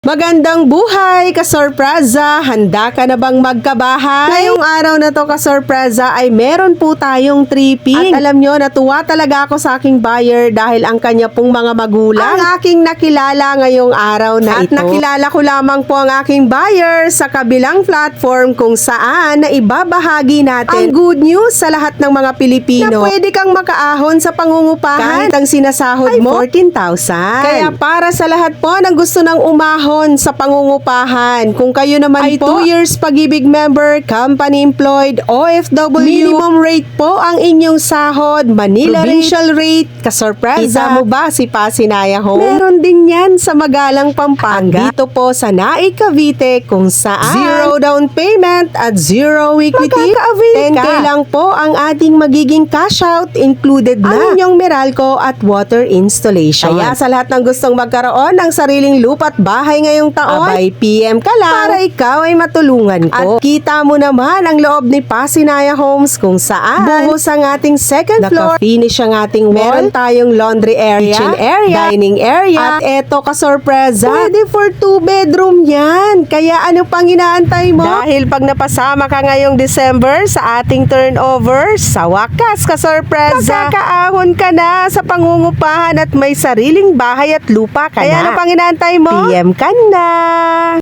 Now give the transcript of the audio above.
Magandang buhay, kasorpresa! Handa ka na bang magkabahay? Ngayong araw na to, kasorpresa, ay meron po tayong tripping. At alam nyo, natuwa talaga ako sa aking buyer dahil ang kanya pong mga magulang ang aking nakilala ngayong araw na ito. At nakilala ko lamang po ang aking buyer sa kabilang platform kung saan na ibabahagi natin ang good news sa lahat ng mga Pilipino na pwede kang makaahon sa pangungupahan kahit ang sinasahod mo 14,000. Kaya para sa lahat po ng gusto ng umahon sa pangungupahan, kung kayo naman ay 2 years pag-ibig member, company employed, OFW, minimum rate po ang inyong sahod, Manila provincial rate, kasorpresa. Kita mo ba si Pasinaya Home? Meron din yan sa Magalang, Pampanga. Dito po sa Naik, Cavite, kung saan zero down payment at zero equity. Makaka-avail 10K lang po ang ating magiging cash out, included na ang inyong Meralco at water installation. Kaya sa lahat ng gustong magkaroon ng sariling lupa at bahay ngayong taon, abay PM ka lang para ikaw ay matulungan ko. At kita mo naman ang loob ni Pasinaya Homes kung saan buhos ang ating second floor, naka-finish ang ating wall, meron tayong laundry area, kitchen area, dining area, at eto kasorpresa, pwede for 2 bedroom yan. Kaya ano pang inaantay mo? Dahil pag napasama ka ngayong December sa ating turnover, sa wakas kasorpresa, magkakaahon ka na sa pangungupahan at may sariling bahay at lupa ka na. Kaya ano pang inaantay mo? PM ka na!